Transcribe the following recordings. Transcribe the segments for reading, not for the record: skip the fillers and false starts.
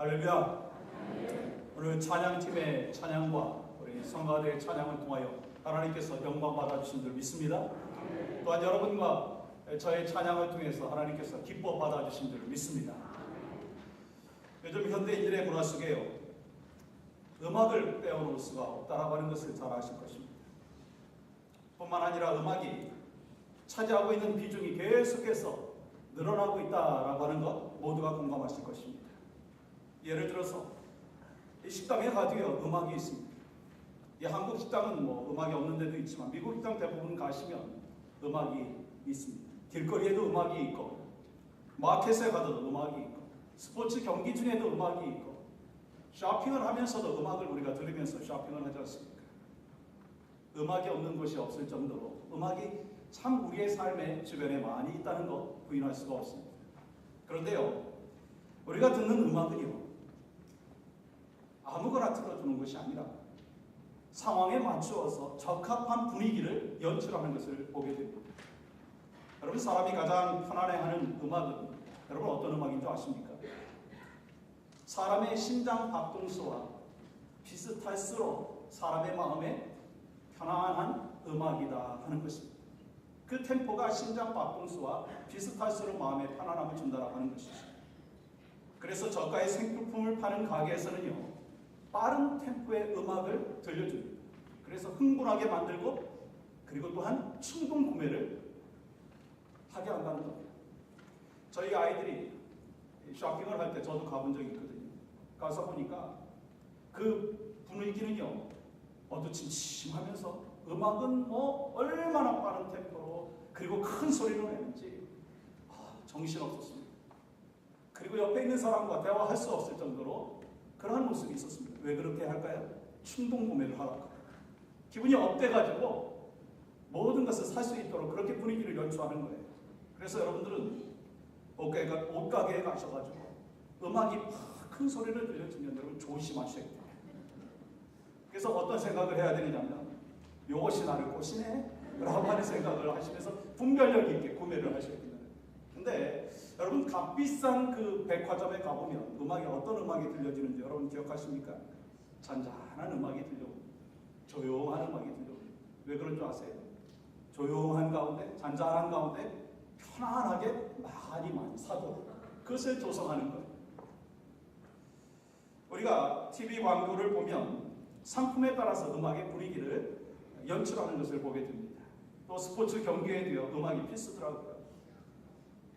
할렐루야. 오늘 찬양팀의 찬양과 우리 성가대의 찬양을 통하여 하나님께서 영광 받아주신 줄 믿습니다. 또한 여러분과 저의 찬양을 통해서 하나님께서 기뻐 받아주신 줄 믿습니다. 요즘 현대인들의 문화 속에요, 음악을 빼어놓을 수가 없다라고 하는 것을 잘 아실 것입니다. 뿐만 아니라 음악이 차지하고 있는 비중이 계속해서 늘어나고 있다라고 하는 것 모두가 공감하실 것입니다. 예를 들어서 이 식당에 가도요, 음악이 있습니다. 이 한국 식당은 뭐 음악이 없는 데도 있지만 미국 식당 대부분 가시면 음악이 있습니다. 길거리에도 음악이 있고, 마켓에 가도 음악이 있고, 스포츠 경기 중에도 음악이 있고, 쇼핑을 하면서도 음악을 우리가 들으면서 쇼핑을 하지 않습니까? 음악이 없는 곳이 없을 정도로 음악이 참 우리의 삶의 주변에 많이 있다는 것 부인할 수가 없습니다. 그런데요, 우리가 듣는 음악은요, 아무거나 틀어주는 것이 아니라 상황에 맞추어서 적합한 분위기를 연출하는 것을 보게 됩니다. 여러분, 사람이 가장 편안해하는 음악은 여러분 어떤 음악인 줄 아십니까? 사람의 심장 박동수와 비슷할수록 사람의 마음에 편안한 음악이다 하는 것입니다. 그 템포가 심장 박동수와 비슷할수록 마음에 편안함을 준다라고 하는 것이죠. 그래서 저가의 생필품을 파는 가게에서는요, 빠른 템포의 음악을 들려줍니다. 그래서 흥분하게 만들고, 그리고 또한 충동 구매를 하게 한다는 겁니다. 저희 아이들이 쇼핑을 할 때 저도 가본 적이 있거든요. 가서 보니까 그 분위기는요, 어두침침하면서 음악은 뭐 얼마나 빠른 템포로 그리고 큰 소리로 내는지 정신없었습니다. 그리고 옆에 있는 사람과 대화할 수 없을 정도로 그러한 모습이 있었습니다. 왜 그렇게 할까요? 충동 구매를 하라고. 기분이 업돼가지고 모든 것을 살 수 있도록 그렇게 분위기를 연출하는 거예요. 그래서 여러분들은 옷가게에 가셔가지고 음악이 팍 큰 소리를 들려주면 여러분 조심하셔야 돼요. 그래서 어떤 생각을 해야 되느냐면, 이것이 나를 꼬시네 라고 하는 생각을 하시면서 분별력 있게 구매를 하셔야 됩니다. 근데 여러분, 값비싼 그 백화점에 가보면 음악이 어떤 음악이 들려지는지 여러분 기억하십니까? 잔잔한 음악이 들려옵니다. 조용한 음악이 들려옵니다. 왜 그런 줄 아세요? 조용한 가운데, 잔잔한 가운데 편안하게 많이 사도록 그것을 조성하는 거예요. 우리가 TV 광고를 보면 상품에 따라서 음악의 분위기를 연출하는 것을 보게 됩니다. 또 스포츠 경기에도요, 음악이 필수더라고요.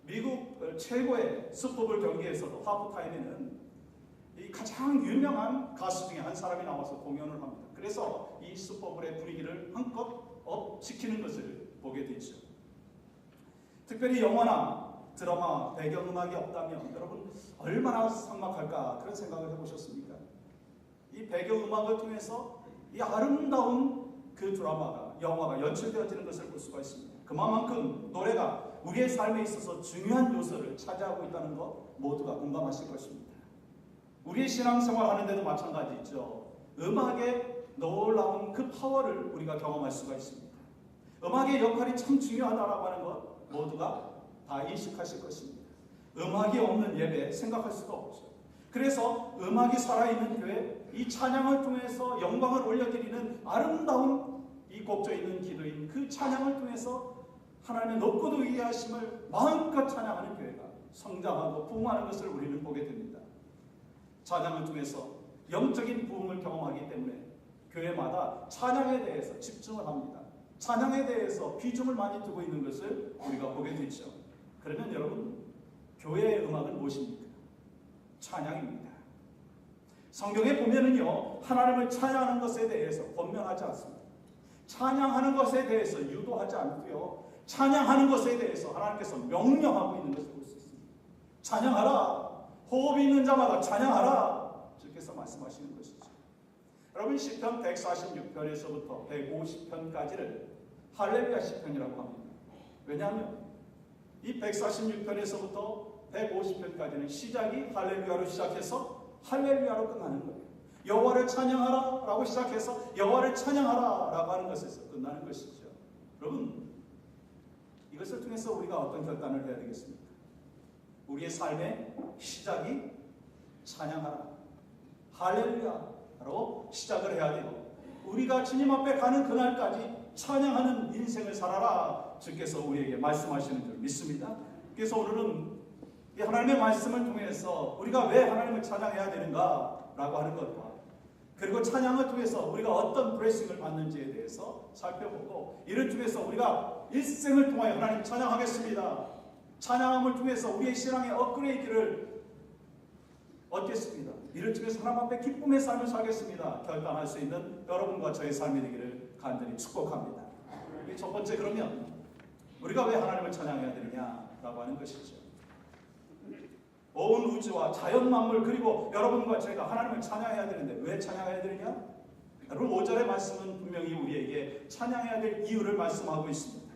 미국 최고의 슈퍼볼 경기에서도 하프타임에는 이 가장 유명한 가수 중에 한 사람이 나와서 공연을 합니다. 그래서 이 슈퍼볼의 분위기를 한껏 업시키는 것을 보게 되죠. 특별히 영화나 드라마 배경음악이 없다면 여러분 얼마나 삭막할까, 그런 생각을 해보셨습니까? 이 배경음악을 통해서 이 아름다운 그 드라마가, 영화가 연출되어지는 것을 볼 수가 있습니다. 그만큼 노래가 우리의 삶에 있어서 중요한 요소를 차지하고 있다는 것 모두가 공감하실 것입니다. 우리의 신앙생활 하는데도 마찬가지죠. 음악의 놀라운 그 파워를 우리가 경험할 수가 있습니다. 음악의 역할이 참 중요하다고 하는 것 모두가 다 인식하실 것입니다. 음악이 없는 예배 생각할 수가 없죠. 그래서 음악이 살아있는 교회, 이 찬양을 통해서 영광을 올려드리는 아름다운 이 곡조 있는 기도인 그 찬양을 통해서 하나님의 높고도 위대하심을 마음껏 찬양하는 교회가 성장하고 부흥하는 것을 우리는 보게 됩니다. 찬양을 통해서 영적인 부흥을 경험하기 때문에 교회마다 찬양에 대해서 집중을 합니다. 찬양에 대해서 비중을 많이 두고 있는 것을 우리가 보게 되죠. 그러면 여러분, 교회의 음악은 무엇입니까? 찬양입니다. 성경에 보면은요, 하나님을 찬양하는 것에 대해서 권면하지 않습니다. 찬양하는 것에 대해서 유도하지 않고요, 찬양하는 것에 대해서 하나님께서 명령하고 있는 것을 볼 수 있습니다. 찬양하라, 호흡이 있는 자마다 찬양하라, 주께서 말씀하시는 것이죠. 여러분, 시편 146편에서부터 150편까지를 할렐루야 시편이라고 합니다. 왜냐하면 이 146편에서부터 150편까지는 시작이 할렐루야로 시작해서 할렐루야로 끝나는 거예요. 여호와를 찬양하라 라고 시작해서 여호와를 찬양하라 라고 하는 것에서 끝나는 것이죠. 여러분, 이것을 통해서 우리가 어떤 결단을 해야 되겠습니까? 우리의 삶의 시작이 찬양하라. 할렐루야로 시작을 해야 돼요. 우리가 주님 앞에 가는 그날까지 찬양하는 인생을 살아라. 주께서 우리에게 말씀하시는 줄 믿습니다. 그래서 오늘은 이 하나님의 말씀을 통해서 우리가 왜 하나님을 찬양해야 되는가 라고 하는 것과 그리고 찬양을 통해서 우리가 어떤 블레싱을 받는지에 대해서 살펴보고 이를 통해서 우리가 일생을 통하여 하나님 찬양하겠습니다. 찬양함을 통해서 우리의 신앙의 업그레이드를 얻겠습니다. 이를 통해서 하나님 앞에 기쁨의 삶을 살겠습니다. 결단할 수 있는 여러분과 저의 삶이 되기를 간절히 축복합니다. 첫 번째, 그러면 우리가 왜 하나님을 찬양해야 되느냐라고 하는 것이죠. 온 우주와 자연 만물 그리고 여러분과 제가 하나님을 찬양해야 되는데 왜 찬양해야 되느냐? 여러분 5절의 말씀은 분명히 우리에게 찬양해야 될 이유를 말씀하고 있습니다.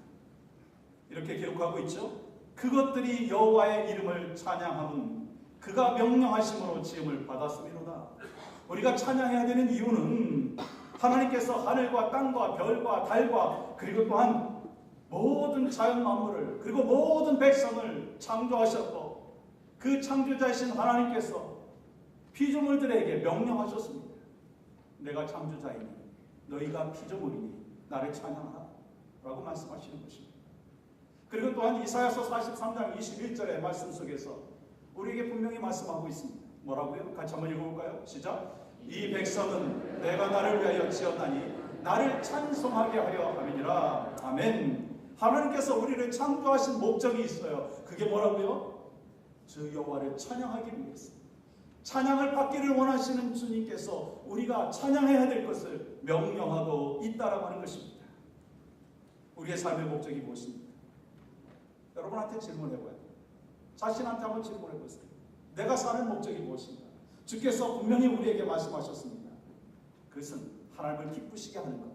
이렇게 기록하고 있죠. 그것들이 여호와의 이름을 찬양함은 그가 명령하심으로 지음을 받았음이로다. 우리가 찬양해야 되는 이유는 하나님께서 하늘과 땅과 별과 달과 그리고 또한 모든 자연 만물을 그리고 모든 백성을 창조하셨고 그 창조자이신 하나님께서 피조물들에게 명령하셨습니다. 내가 창조자이니 너희가 피조물이니 나를 찬양하라 라고 말씀하시는 것입니다. 그리고 또한 이사야서 43장 21절의 말씀 속에서 우리에게 분명히 말씀하고 있습니다. 뭐라고요? 같이 한번 읽어볼까요? 시작. 이 백성은 내가 나를 위하여 지었나니 나를 찬송하게 하려 함이니라. 아멘. 하나님께서 우리를 창조하신 목적이 있어요. 그게 뭐라고요? 주 여호와를 찬양하기 위해서. 찬양을 받기를 원하시는 주님께서 우리가 찬양해야 될 것을 명령하고 있다라고 하는 것입니다. 우리의 삶의 목적이 무엇입니까? 여러분한테 질문해봐요. 자신한테 한번 질문해보세요. 내가 사는 목적이 무엇인가? 주께서 분명히 우리에게 말씀하셨습니다. 그것은 하나님을 기쁘시게 하는 것.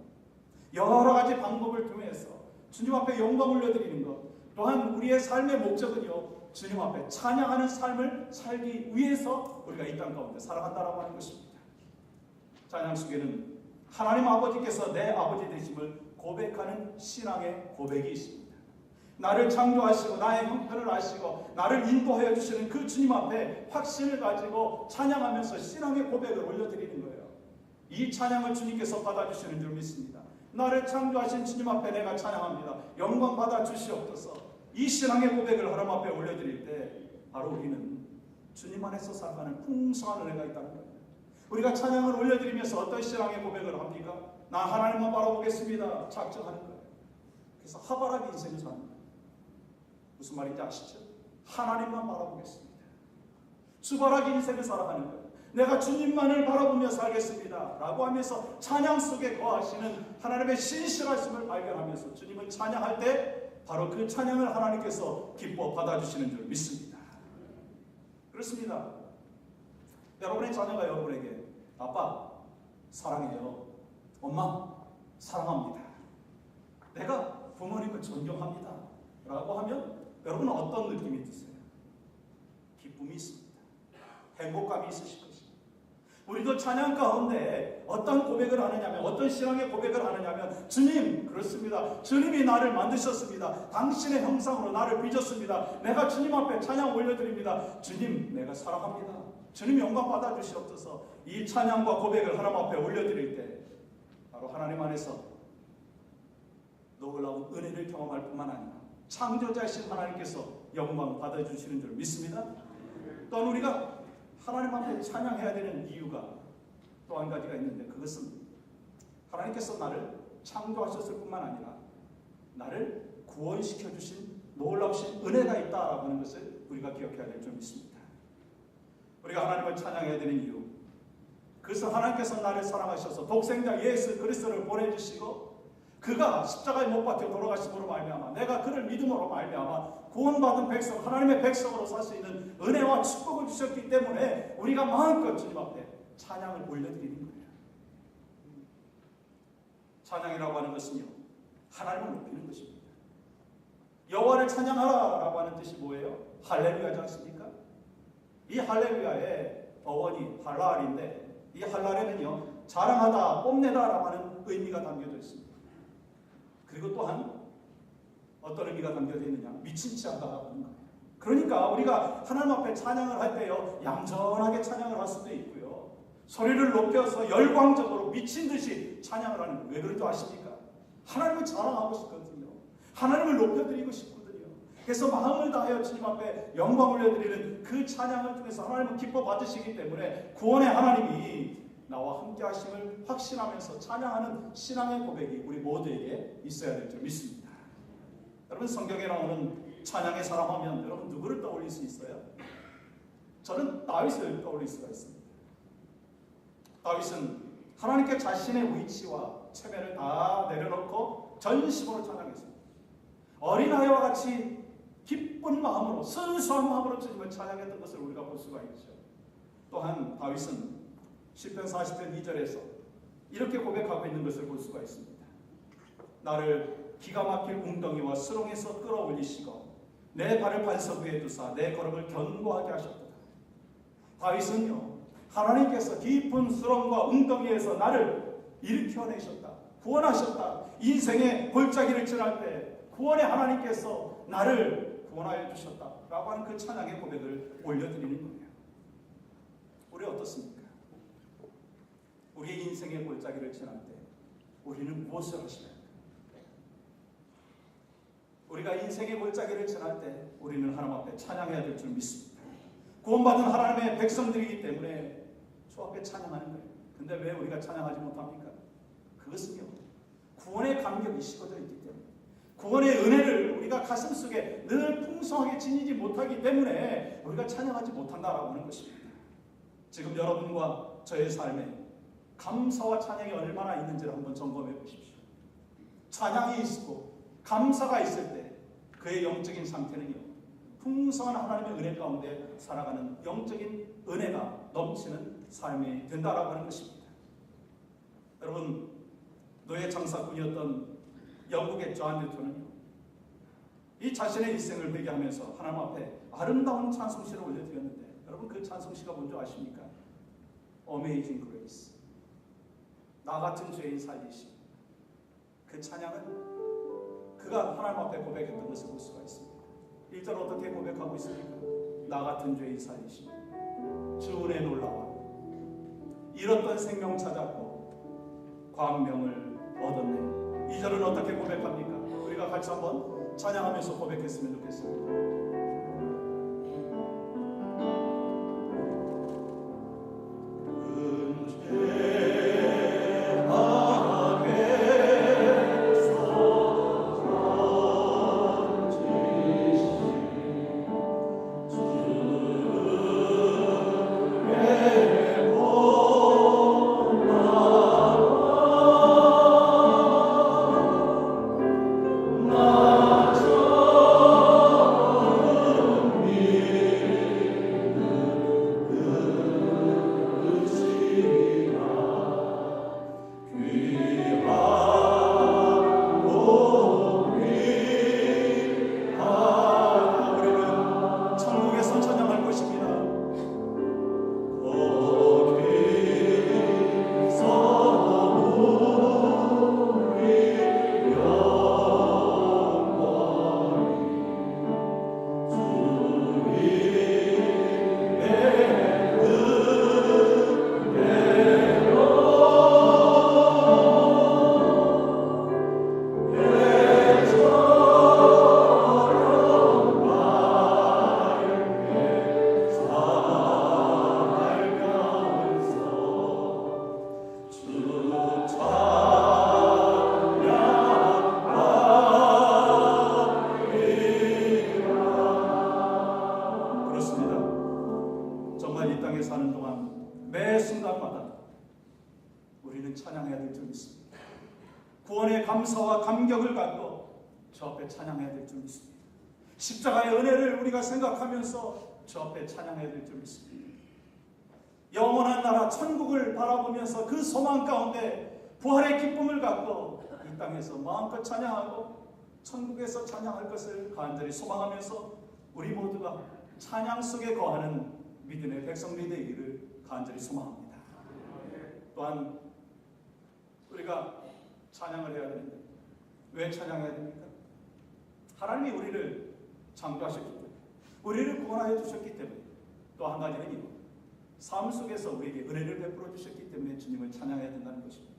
여러 가지 방법을 통해서 주님 앞에 영광을 올려드리는 것. 또한 우리의 삶의 목적은요. 주님 앞에 찬양하는 삶을 살기 위해서 우리가 이 땅 가운데 살아간다라고 하는 것입니다. 찬양 속에는 하나님 아버지께서 내 아버지 되심을 고백하는 신앙의 고백이 있습니다. 나를 창조하시고 나의 형편을 아시고 나를 인도하여 주시는 그 주님 앞에 확신을 가지고 찬양하면서 신앙의 고백을 올려드리는 거예요. 이 찬양을 주님께서 받아주시는 줄 믿습니다. 나를 창조하신 주님 앞에 내가 찬양합니다. 영광 받아주시옵소서. 이 신앙의 고백을 하나님 앞에 올려드릴 때 바로 우리는 주님 안에서 살아가는 풍성한 은혜가 있다는 거예요. 우리가 찬양을 올려드리면서 어떤 신앙의 고백을 합니까? 나 하나님만 바라보겠습니다. 작정하는 거예요. 그래서 하바라기 인생을 사는 거예요. 무슨 말인지 아시죠? 하나님만 바라보겠습니다. 주바라기 인생을 살아가는 거예요. 내가 주님만을 바라보며 살겠습니다 라고 하면서 찬양 속에 거하시는 하나님의 신실하심을 발견하면서 주님을 찬양할 때 바로 그 찬양을 하나님께서 기뻐 받아주시는 줄 믿습니다. 그렇습니다. 여러분의 자녀가 여러분에게 아빠 사랑해요, 엄마 사랑합니다, 내가 부모님을 존경합니다 라고 하면 여러분은 어떤 느낌이 드세요? 기쁨이 있습니다. 행복감이 있으실 것입니다. 우리도 찬양 가운데 어떤 고백을 하느냐면 어떤 신앙의 고백을 하느냐면 주님, 그렇습니다. 주님이 나를 만드셨습니다. 당신의 형상으로 나를 빚었습니다. 내가 주님 앞에 찬양 올려드립니다. 주님, 내가 사랑합니다. 주님 영광 받아주시옵소서. 이 찬양과 고백을 하나님 앞에 올려드릴 때 바로 하나님 안에서 놀라운 은혜를 경험할 뿐만 아니라 창조자이신 하나님께서 영광 받아주시는 줄 믿습니다. 또한 우리가 하나님 앞에 찬양해야 되는 이유가 또 한 가지가 있는데 그것은 하나님께서 나를 창조하셨을 뿐만 아니라 나를 구원시켜 주신 놀라우신 은혜가 있다라고 하는 것을 우리가 기억해야 될 줄 믿습니다. 우리가 하나님을 찬양해야 되는 이유, 그것은 하나님께서 나를 사랑하셔서 독생자 예수 그리스도를 보내주시고 그가 십자가에 못 박혀 돌아가심으로 말미암아 내가 그를 믿음으로 말미암아 구원받은 백성, 하나님의 백성으로 살 수 있는 은혜와 축복을 주셨기 때문에 우리가 마음껏 주님 앞에 찬양을 올려드리는 거예요. 찬양이라고 하는 것은요, 하나님을 높이는 것입니다. 여호와를 찬양하라라고 하는 뜻이 뭐예요? 할렐루야지 않습니까? 이 할렐루야의 어원이 할랄인데 이 할랄에는요, 자랑하다, 뽐내다라고 하는 의미가 담겨져 있습니다. 그리고 또한 어떤 의미가 담겨져 있느냐? 미친 치 않다라고 하는 거예요. 그러니까 우리가 하나님 앞에 찬양을 할 때요, 얌전하게 찬양을 할 수도 있고요, 소리를 높여서 열광적으로 미친 듯이 찬양을 하는 거예요. 왜 그런 줄 아십니까? 하나님을 자랑하고 싶거든요. 하나님을 높여드리고 싶거든요. 그래서 마음을 다하여 주님 앞에 영광 올려드리는 그 찬양을 통해서 하나님은 기뻐 받으시기 때문에 구원의 하나님이 나와 함께 하심을 확신하면서 찬양하는 신앙의 고백이 우리 모두에게 있어야 될 줄 믿습니다. 여러분, 성경에 나오는 찬양의 사람 하면 여러분 누구를 떠올릴 수 있어요? 저는 다윗을 떠올릴 수가 있습니다. 다윗은 하나님께 자신의 위치와 체면을 다 내려놓고 전심으로 찬양했습니다. 어린아이와 같이 기쁜 마음으로, 순수한 마음으로 주님을 찬양했던 것을 우리가 볼 수가 있죠. 또한 다윗은 시편 40편 2절에서 이렇게 고백하고 있는 것을 볼 수가 있습니다. 나를 기가 막힐 웅덩이와 수렁에서 끌어올리시고 내 발을 반석 위에 두사 내 걸음을 견고하게 하셨도다. 다윗은요, 하나님께서 깊은 수렁과 웅덩이에서 나를 일으켜내셨다, 구원하셨다. 인생의 골짜기를 지날 때 구원의 하나님께서 나를 구원하여 주셨다라고 하는 그 찬양의 고백을 올려드리는 거예요. 우리 어떻습니까? 우리의 인생의 골짜기를 지날 때 우리는 무엇을 하시나요? 우리가 인생의 골짜기를 지날 때 우리는 하나님 앞에 찬양해야 될 줄 믿습니다. 구원받은 하나님의 백성들이기 때문에 주 앞에 찬양하는 거예요. 근데 왜 우리가 찬양하지 못합니까? 그것은요, 구원의 감격이 식어져 있기 때문에, 구원의 은혜를 우리가 가슴속에 늘 풍성하게 지니지 못하기 때문에 우리가 찬양하지 못한다라고 하는 것입니다. 지금 여러분과 저의 삶에 감사와 찬양이 얼마나 있는지를 한번 점검해 보십시오. 찬양이 있고 감사가 있을 때 그의 영적인 상태는요, 풍성한 하나님의 은혜 가운데 살아가는 영적인 은혜가 넘치는 삶이 된다라고 하는 것입니다. 여러분, 노예 장사꾼이었던 영국의 존 뉴턴은요, 이 자신의 일생을 회개하면서 하나님 앞에 아름다운 찬송시를 올려드렸는데, 여러분 그 찬송시가 뭔지 아십니까? Amazing Grace, 나 같은 죄인 살리심. 그 찬양은 그가 하나님 앞에 고백했던 것을 볼 수가 있습니다. 1절 어떻게 고백하고 있습니까? 나 같은 죄인 살리심, 주 은혜 놀라워 잃었던 생명 찾았고 광명을 얻었네. 2절은 어떻게 고백합니까? 우리가 같이 한번 찬양하면서 고백했으면 좋겠습니다. 찬양해야 될 줄 믿습니다. 구원의 감사와 감격을 갖고 주 앞에 찬양해야 될 줄 믿습니다. 십자가의 은혜를 우리가 생각하면서 주 앞에 찬양해야 될 줄 믿습니다. 영원한 나라 천국을 바라보면서 그 소망 가운데 부활의 기쁨을 갖고 이 땅에서 마음껏 찬양하고 천국에서 찬양할 것을 간절히 소망하면서 우리 모두가 찬양 속에 거하는 믿음의 백성들이 되기를 간절히 소망합니다. 또한 우리가 찬양을 해야 되는데 왜 찬양해야 됩니까? 하나님이 우리를 창조하셨기 때문에, 우리를 구원하여 주셨기 때문에, 또 한 가지는요, 삶 속에서 우리에게 은혜를 베풀어 주셨기 때문에 주님을 찬양해야 된다는 것입니다.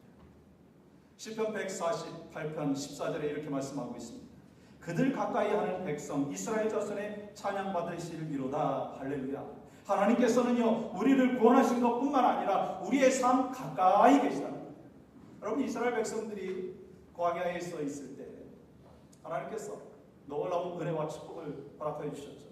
시편 148편 14절에 이렇게 말씀하고 있습니다. 그들 가까이 하는 백성 이스라엘 자손의 찬양 받으시리로다. 할렐루야. 하나님께서는요, 우리를 구원하신 것뿐만 아니라 우리의 삶 가까이 계시다는 거예요. 여러분, 이스라엘 백성들이 광야에 서 있을 때 하나님께서 놀라운 은혜와 축복을 허락하여 주셨죠.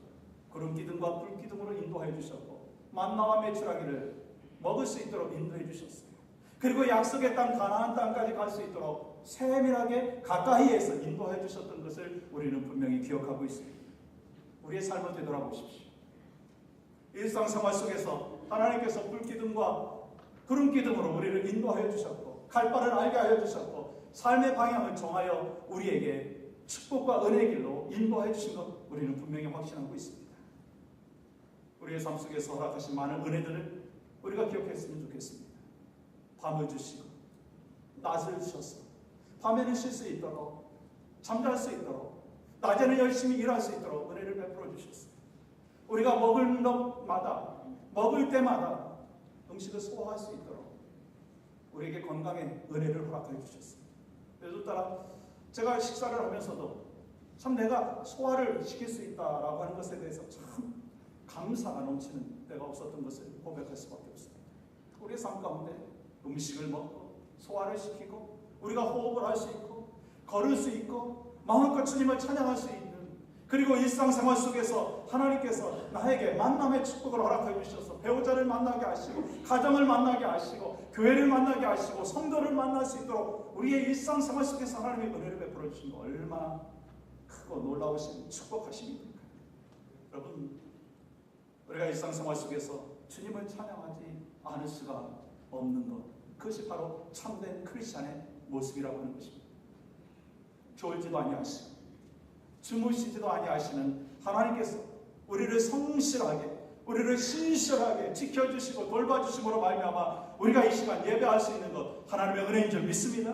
구름 기둥과 불 기둥으로 인도하여 주셨고, 만나와 메추라기를 먹을 수 있도록 인도해 주셨어요. 그리고 약속의 땅 가나안 땅까지 갈 수 있도록 세밀하게 가까이에서 인도해 주셨던 것을 우리는 분명히 기억하고 있습니다. 우리의 삶을 되돌아보십시오. 일상생활 속에서 하나님께서 불기둥과 구름기둥으로 우리를 인도하여 주셨고, 갈 바를 알게 하여 주셨고, 삶의 방향을 정하여 우리에게 축복과 은혜의 길로 인도해 주신 것 우리는 분명히 확신하고 있습니다. 우리의 삶 속에서 허락하신 많은 은혜들을 우리가 기억했으면 좋겠습니다. 밤을 주시고 낮을 주셔서 밤에는 쉴 수 있도록, 잠잘 수 있도록, 낮에는 열심히 일할 수 있도록 은혜를 베풀어 주셨어요. 우리가 먹을 것마다, 먹을 때마다 음식을 소화할 수 있도록 우리에게 건강의 은혜를 허락해 주셨어요. 그래서 따라 제가 식사를 하면서도 참 내가 소화를 시킬 수 있다라고 하는 것에 대해서 참 감사가 넘치는 때가 없었던 것을 고백할 수밖에 없습니다. 우리의 삶 가운데 음식을 먹고 소화를 시키고 우리가 호흡을 할 수 있고 걸을 수 있고 마음껏 주님을 찬양할 수 있는, 그리고 일상생활 속에서 하나님께서 나에게 만남의 축복을 허락해 주셔서 배우자를 만나게 하시고 가정을 만나게 하시고 교회를 만나게 하시고 성도를 만날 수 있도록 우리의 일상생활 속에서 하나님의 은혜를 베풀어 주신 거 얼마나 크고 놀라우신 축복하심입니까? 여러분, 우리가 일상생활 속에서 주님을 찬양하지 않을 수가 없는 것, 그것이 바로 참된 크리스찬의 모습이라고 하는 것입니다. 졸지도 아니하시고 주무시지도 아니하시는 하나님께서 우리를 성실하게, 우리를 신실하게 지켜주시고 돌봐주심으로 말미암아 우리가 이 시간 예배할 수 있는 것 하나님의 은혜인 줄 믿습니다.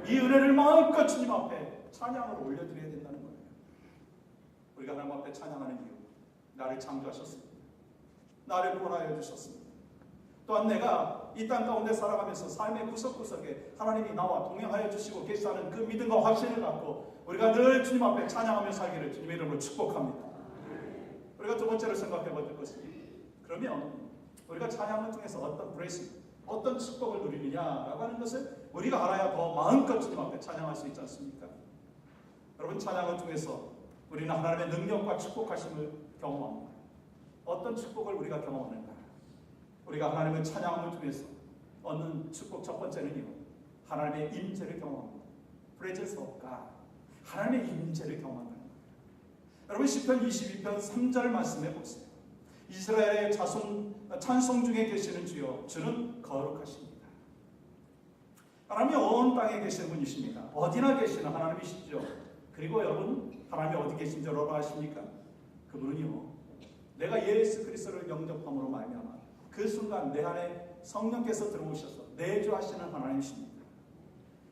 이 은혜를 마음껏 주님 앞에 찬양을 올려드려야 된다는 거예요. 우리가 하나님 앞에 찬양하는 이유, 나를 창조하셨습니다. 나를 구원하여 주셨습니다. 또한 내가 이 땅 가운데 살아가면서 삶의 구석구석에 하나님이 나와 동행하여 주시고 계시다는 그 믿음과 확신을 갖고 우리가 늘 주님 앞에 찬양하며 살기를 주님의 이름으로 축복합니다. 우리가 두 번째로 생각해 볼 것은, 그러면 우리가 찬양을 통해서 어떤 브레이싱, 어떤 축복을 누리느냐라고 하는 것을 우리가 알아야 더 마음껏 주님 앞에 찬양할 수 있지 않습니까? 여러분, 찬양을 통해서 우리는 하나님의 능력과 축복하심을 경험합니다. 어떤 축복을 우리가 경험하는가? 우리가 하나님의 찬양을 통해서 얻는 축복 첫 번째는요, 하나님의 임재를 경험합니다. Presence of God. 하나님의 임재를 경험한다는 거예요. 여러분, 시편 22편 3절 말씀해 보세요. 이스라엘의 자손 찬송 중에 계시는 주여, 주는 거룩하십니다. 하나님이 온 땅에 계시는 분이십니다. 어디나 계시는 하나님이시죠. 그리고 여러분, 하나님이 어디 계신 줄 아십니까? 그분은요, 내가 예수 그리스도를 영접함으로 말미암아 그 순간 내 안에 성령께서 들어오셔서 내주하시는 하나님이십니다.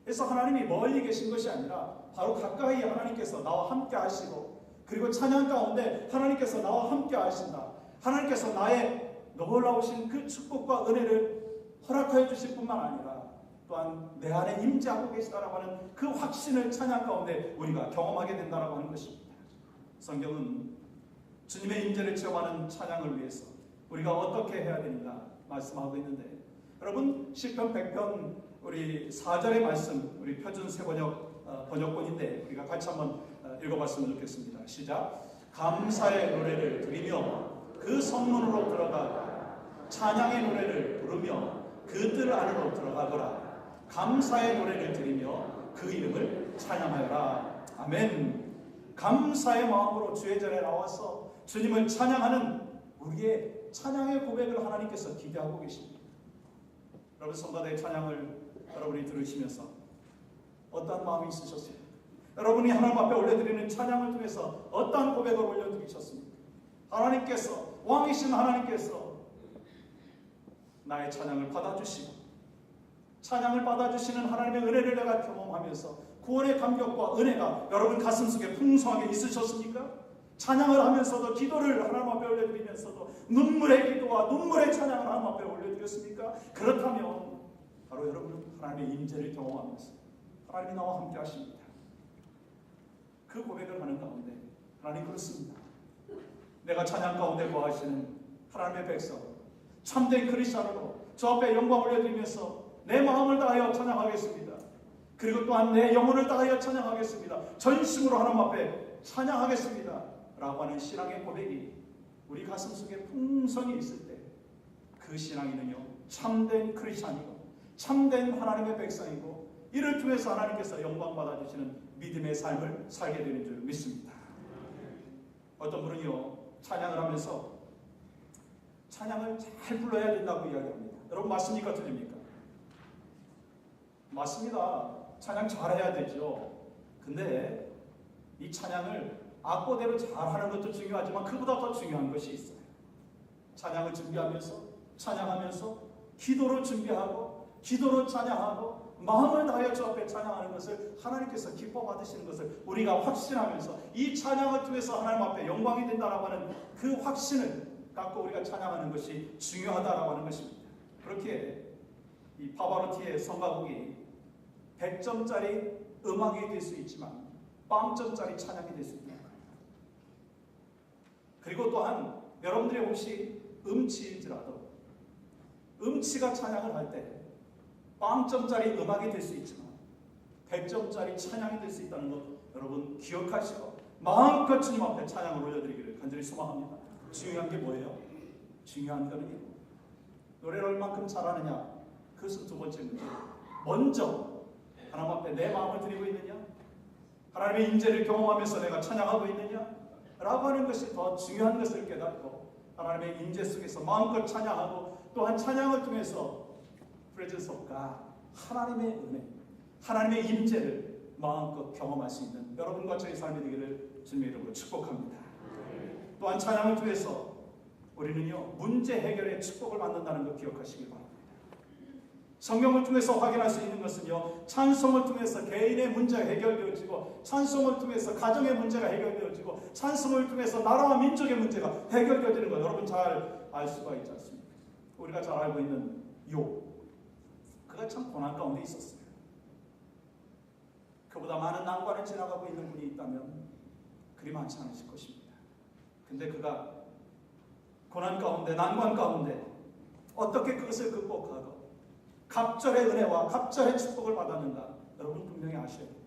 그래서 하나님이 멀리 계신 것이 아니라 바로 가까이 하나님께서 나와 함께 하시고, 그리고 찬양 가운데 하나님께서 나와 함께 하신다. 하나님께서 나의 놀라우신 그 축복과 은혜를 허락하여 주실 뿐만 아니라 또한 내 안에 임재하고 계시다라고 하는 그 확신을 찬양 가운데 우리가 경험하게 된다라고 하는 것입니다. 성경은 주님의 임재를 체험하는 찬양을 위해서 우리가 어떻게 해야 되는가 말씀하고 있는데, 여러분, 시편 100편 우리 4절의 말씀, 우리 표준 세번역 번역본인데 우리가 같이 한번 읽어봤으면 좋겠습니다. 시작. 감사의 노래를 드리며 그 성문으로 들어가 찬양의 노래를 부르며 그들 안으로 들어가거라. 감사의 노래를 드리며 그 이름을 찬양하여라. 아멘. 감사의 마음으로 주의 전에 나와서 주님을 찬양하는 우리의 찬양의 고백을 하나님께서 기대하고 계십니다. 여러분, 성가대의 찬양을 여러분이 들으시면서 어떤 마음이 있으셨습니까? 여러분이 하나님 앞에 올려드리는 찬양을 통해서 어떤 고백을 올려드리셨습니까? 하나님께서, 왕이신 하나님께서 나의 찬양을 받아주시고 찬양을 받아주시는 하나님의 은혜를 내가 경험하면서 구원의 감격과 은혜가 여러분 가슴속에 풍성하게 있으셨습니까? 찬양을 하면서도 기도를 하나님 앞에 올려드리면서도 눈물의 기도와 눈물의 찬양을 하나님 앞에 올려드렸습니까? 그렇다면 바로 여러분은 하나님의 임재를 경험하면서 하나님이 나와 함께 하십니다. 그 고백을 하는 가운데 하나님 그렇습니다. 내가 찬양 가운데 거하시는 하나님의 백성 참된 크리스찬으로 저 앞에 영광 올려드리면서 내 마음을 다하여 찬양하겠습니다. 그리고 또한 내 영혼을 다하여 찬양하겠습니다. 전심으로 하나님 앞에 찬양하겠습니다. 라고 하는 신앙의 고백이 우리 가슴 속에 풍성히 있을 때 그 신앙이는요 참된 크리스찬이고 참된 하나님의 백성이고 이를 통해서 하나님께서 영광 받아주시는 믿음의 삶을 살게 되는 줄 믿습니다. 어떤 분은요 찬양을 하면서 찬양을 잘 불러야 된다고 이야기합니다. 여러분 맞습니까? 틀립니까? 맞습니다. 찬양 잘해야 되죠. 근데 이 찬양을 악보대로 잘하는 것도 중요하지만 그보다 더 중요한 것이 있어요. 찬양을 준비하면서 찬양하면서 기도로 준비하고 기도로 찬양하고 마음을 다하여 주 앞에 찬양하는 것을 하나님께서 기뻐 받으시는 것을 우리가 확신하면서 이 찬양을 통해서 하나님 앞에 영광이 된다라고 하는 그 확신을 갖고 우리가 찬양하는 것이 중요하다라고 하는 것입니다. 그렇게 이 파바로티의 성가곡이 100점짜리 음악이 될 수 있지만 0점짜리 찬양이 될 수 있다. 그리고 또한 여러분들이 혹시 음치일지라도 음치가 찬양을 할 때 0점짜리 음악이 될 수 있지만 100점짜리 찬양이 될 수 있다는 것 여러분 기억하시고 마음껏 주님 앞에 찬양을 올려드리기를 간절히 소망합니다. 중요한 게 뭐예요? 중요한 거는 노래를 얼만큼 잘하느냐 그것은 두 번째 문제. 먼저 하나님 앞에 내 마음을 드리고 있느냐 하나님의 임재를 경험하면서 내가 찬양하고 있느냐 라고 하는 것이 더 중요한 것을 깨닫고 하나님의 임재 속에서 마음껏 찬양하고 또한 찬양을 통해서 presence of God 하나님의 은혜 하나님의 임재를 마음껏 경험할 수 있는 여러분과 저의 삶이 되기를 주님의 이름으로 축복합니다. 또한 찬양을 통해서 우리는요 문제 해결의 축복을 받는다는 것 기억하시기 바랍니다. 성경을 통해서 확인할 수 있는 것은요 찬송을 통해서 개인의 문제가 해결되어지고 찬송을 통해서 가정의 문제가 해결되어지고 찬송을 통해서 나라와 민족의 문제가 해결되어지는 것 여러분 잘 알 수가 있지 않습니까? 우리가 잘 알고 있는 욥 그가 참 고난 가운데 있었어요. 그보다 많은 난관을 지나가고 있는 분이 있다면 그리 많지 않으실 것입니다. 근데 그가 고난 가운데 난관 가운데 어떻게 그것을 극복하고 갑절의 은혜와 갑절의 축복을 받았는가 여러분 분명히 아셔야 됩니다.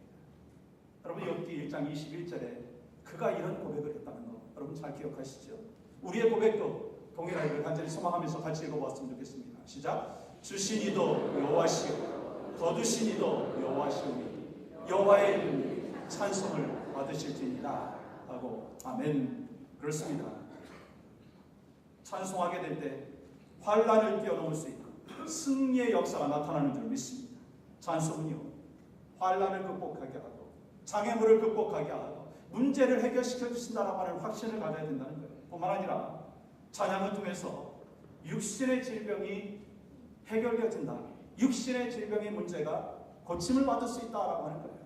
여러분 욥기 1장 21절에 그가 이런 고백을 했다는 거 여러분 잘 기억하시죠? 우리의 고백도 동일하기를 간절히 소망하면서 같이 읽어보았으면 좋겠습니다. 시작. 주신 이도 여호와시오 거두신 이도 여호와시오니 여호와의 이름이 찬송을 받으실지니라 하고 아멘. 그렇습니다. 찬송하게 될 때 환난을 뛰어넘을 수 있고 승리의 역사가 나타나는 줄 믿습니다. 찬송은요 환난을 극복하게 하고 장애물을 극복하게 하고 문제를 해결시켜 주신다라고 하는 확신을 가져야 된다는 거예요. 뿐만 아니라 찬양을 통해서 육신의 질병이 해결되어진다. 육신의 질병의 문제가 고침을 받을 수 있다라고 하는 거예요.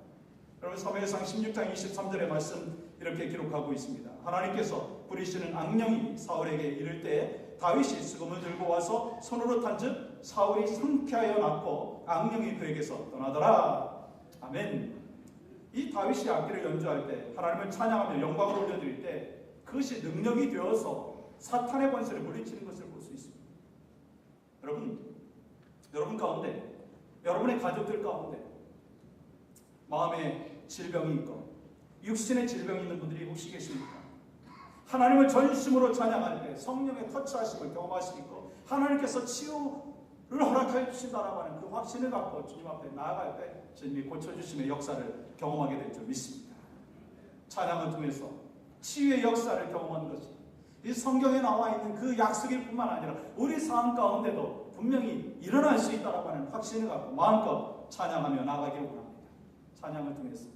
여러분 사무엘상 16장 23절의 말씀 이렇게 기록하고 있습니다. 하나님께서 부리시는 악령이 사울에게 이를 때 다윗이 수금을 들고 와서 손으로 탄즉 사울이 상쾌하여 낫고 악령이 그에게서 떠나더라. 아멘. 이 다윗이 악기를 연주할 때 하나님을 찬양하며 영광을 올려드릴 때 그것이 능력이 되어서 사탄의 권세를 물리치는 것을 볼 수 있습니다. 여러분 가운데 여러분의 가족들 가운데 마음의 질병이 있고 육신의 질병이 있는 분들이 혹시 계십니까? 하나님을 전심으로 찬양할 때 성령의 터치하심을 경험할 수 있고 하나님께서 치유를 허락하여 주신다라고 하는 그 확신을 갖고 주님 앞에 나아갈 때 주님이 고쳐주심의 역사를 경험하게 될 줄 믿습니다. 찬양을 통해서 치유의 역사를 경험하는 것이 이 성경에 나와 있는 그 약속일 뿐만 아니라 우리 삶 가운데도 분명히 일어날 수 있다라고 하는 확신을 갖고 마음껏 찬양하며 나아가기를 원합니다. 찬양을 통해서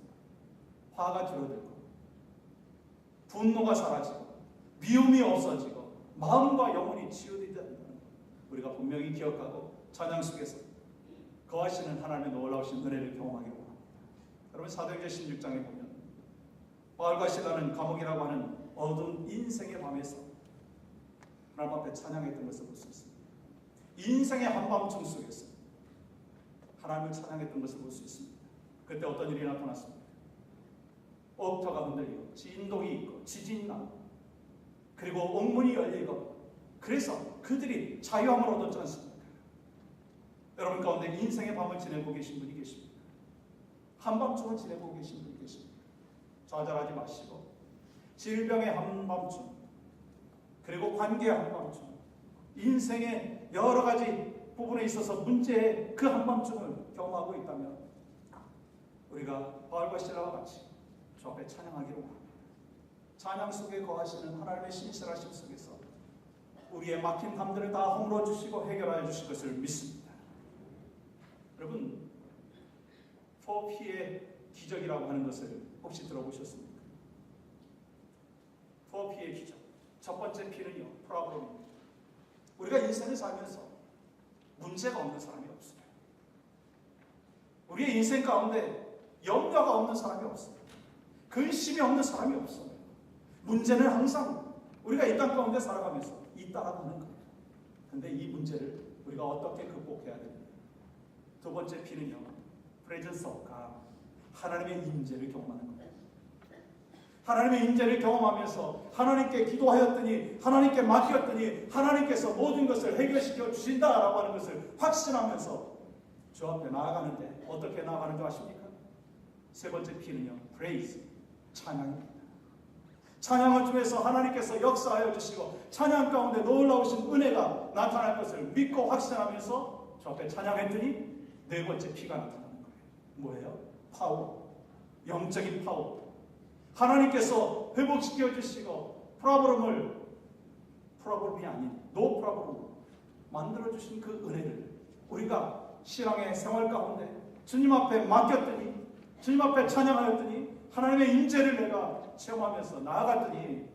화가 줄어들고 분노가 사라지고 미움이 없어지고 마음과 영혼이 치유되지 않는다는 것 우리가 분명히 기억하고 찬양 속에서 거하시는 하나님의 놀라우신 은혜를 경험하기를 원합니다. 여러분 사도행전 16장에 보면 바울과 실라는 감옥이라고 하는 어두운 인생의 밤에서 하나님 앞에 찬양했던 것을 볼 수 있습니다. 인생의 한밤중 속에서 하나님을 찬양했던 것을 볼 수 있습니다. 그때 어떤 일이 나타났습니까? 옥터가 흔들리고 진동이 있고 지진이 나고 그리고 옥문이 열리고 그래서 그들이 자유함을 얻었지 않습니까? 여러분 가운데 인생의 밤을 지내고 계신 분이 계십니까? 한밤중을 지내고 계신 분이 계십니까? 좌절하지 마시고 질병의 한밤중 그리고 관계의 한밤중 인생의 여러 가지 부분에 있어서 문제의 그 한밤중을 경험하고 있다면 우리가 바울과 실라와 같이 주 앞에 찬양하기로 합니다. 찬양 속에 거하시는 하나님의 신실하심 속에서 우리의 막힌 담들을 다 허물어 주시고 해결하여 주실 것을 믿습니다. 여러분 4P의 기적이라고 하는 것을 혹시 들어보셨습니까? 4P의 기적. 첫 번째 P는요, 프로블럼입니다. 우리가 인생을 살면서 문제가 없는 사람이 없어요. 우리의 인생 가운데 염려가 없는 사람이 없어요. 근심이 없는 사람이 없어요. 문제는 항상 우리가 이 땅 가운데 살아가면서 잇따라 가는 거예요. 그런데 이 문제를 우리가 어떻게 극복해야 됩니까? 두 번째 P는요, presence of God. 하나님의 임재를 경험하는 거예요. 하나님의 임재를 경험하면서 하나님께 기도하였더니 하나님께 맡겼더니 하나님께서 모든 것을 해결시켜 주신다라고 하는 것을 확신하면서 주 앞에 나아가는데 어떻게 나아가는 줄 아십니까? 세 번째 P는요, praise, 찬양입니다. 찬양을 통해서 하나님께서 역사하여 주시고 찬양 가운데 놀라우신 은혜가 나타날 것을 믿고 확신하면서 주 앞에 찬양했더니 네 번째 P가 나타나는 거예요. 뭐예요? 파워, 영적인 파워. 하나님께서 회복시켜 주시고 프로블럼이 아닌 노 프로블럼 만들어 주신 그 은혜를 우리가 신앙의 생활 가운데 주님 앞에 맡겼더니 주님 앞에 찬양하였더니 하나님의 임재를 내가 체험하면서 나아갔더니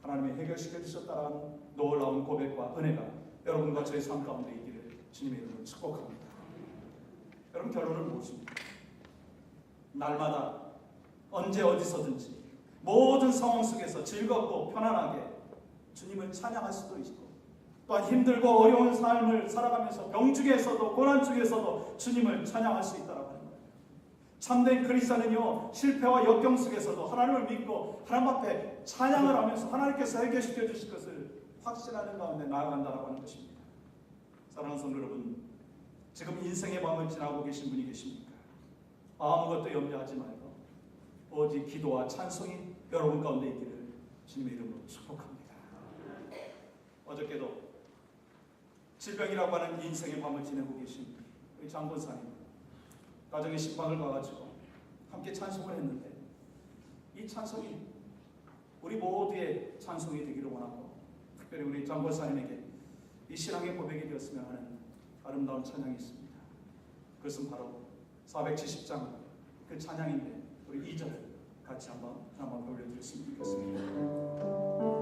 하나님이 해결시켜 주셨다는 놀라운 고백과 은혜가 여러분과 저의 삶 가운데 있기를 주님의 이름으로 축복합니다. 여러분 결론은 무엇입니까? 날마다 언제 어디서든지 모든 상황 속에서 즐겁고 편안하게 주님을 찬양할 수도 있고 또한 힘들고 어려운 삶을 살아가면서 병 중에서도 고난 중에서도 주님을 찬양할 수 있다라고 하는 거예요. 참된 그리스도는요 실패와 역경 속에서도 하나님을 믿고 하나님 앞에 찬양을 하면서 하나님께서 해결시켜 주실 것을 확신하는 가운데 나아간다라고 하는 것입니다. 사랑하는 성도 여러분, 지금 인생의 밤을 지나고 계신 분이 계십니까? 아무것도 염려하지 말고 오직 기도와 찬송이 여러분 가운데 있기를 주님의 이름으로 축복합니다. 어저께도 질병이라고 하는 인생의 밤을 지내고 계신 우리 장본사님 가정의 신방을 가가지고 함께 찬송을 했는데 이 찬송이 우리 모두의 찬송이 되기를 원하고 특별히 우리 장본사님에게 이 신앙의 고백이 되었으면 하는 아름다운 찬양이 있습니다. 그것은 바로 470장 그 찬양인데 우리 2절 같이 한번 올려드렸으면 좋겠습니다.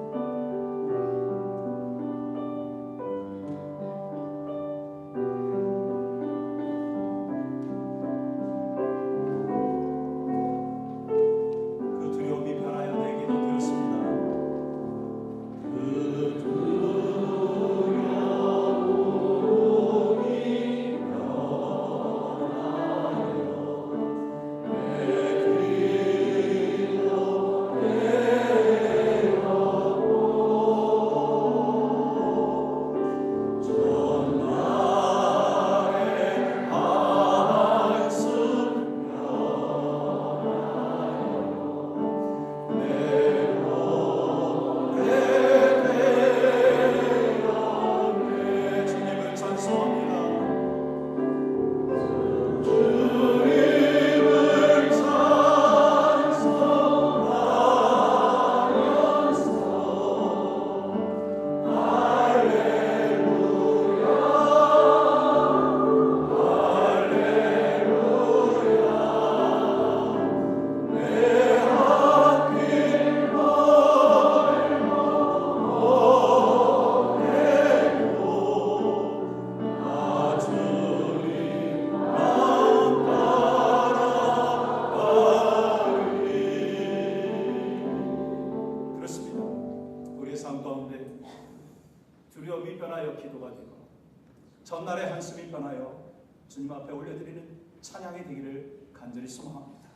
변하여 주님 앞에 올려드리는 찬양이 되기를 간절히 소망합니다.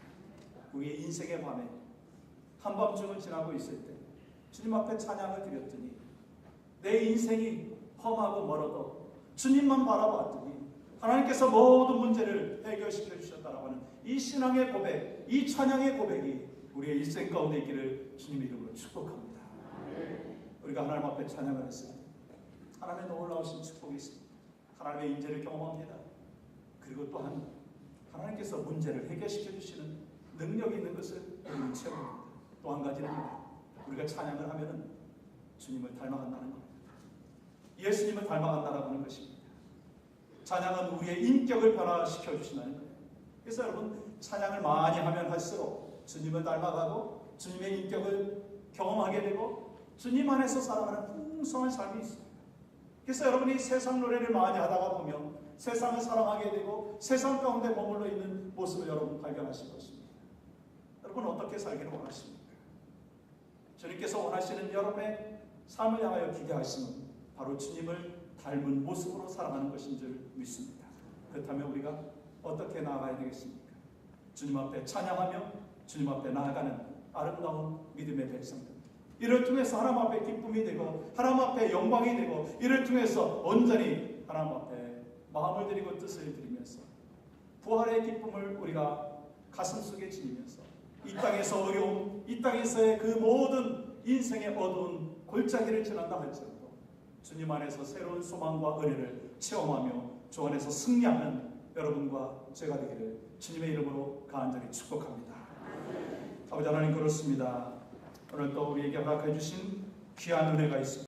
우리의 인생의 밤에 한밤중을 지나고 있을 때 주님 앞에 찬양을 드렸더니 내 인생이 험하고 멀어도 주님만 바라봤더니 하나님께서 모든 문제를 해결시켜 주셨다라고 하는 이 신앙의 고백, 이 찬양의 고백이 우리의 일생 가운데 있기를 주님 이름으로 축복합니다. 우리가 하나님 앞에 찬양을 했을 때 하나님의 놀라우신 축복이 있습니다. 하나님의 인재를 경험합니다. 그리고 또한 하나님께서 문제를 해결시켜 주시는 능력이 있는 것을 우리는 체험합니다. 또 한 가지는 우리가 찬양을 하면 주님을 닮아간다는 겁니다. 예수님을 닮아간다라고 하는 것입니다. 찬양은 우리의 인격을 변화시켜 주신다는 거예요. 그래서 여러분 찬양을 많이 하면 할수록 주님을 닮아가고 주님의 인격을 경험하게 되고 주님 안에서 살아가는 풍성한 삶이 있습니다. 그래서 여러분이 세상 노래를 많이 하다가 보면 세상을 사랑하게 되고 세상 가운데 머물러 있는 모습을 여러분 발견하실 것입니다. 여러분 어떻게 살기를 원하십니까? 주님께서 원하시는 여러분의 삶을 향하여 기대하시는 바로 주님을 닮은 모습으로 살아가는 것인 줄 믿습니다. 그렇다면 우리가 어떻게 나아가야 되겠습니까? 주님 앞에 찬양하며 주님 앞에 나아가는 아름다운 믿음의 백성들. 이를 통해서 하나님 앞에 기쁨이 되고 하나님 앞에 영광이 되고 이를 통해서 온전히 하나님 앞에 마음을 드리고 뜻을 드리면서 부활의 기쁨을 우리가 가슴속에 지니면서 이 땅에서 어려움, 이 땅에서의 그 모든 인생의 어두운 골짜기를 지난다 할지라도 주님 안에서 새로운 소망과 은혜를 체험하며 주 안에서 승리하는 여러분과 제가 되기를 주님의 이름으로 간절히 축복합니다. 아버지 하나님 그렇습니다. 오늘 또 우리에게 허락해 주신 귀한 은혜가 있습니다.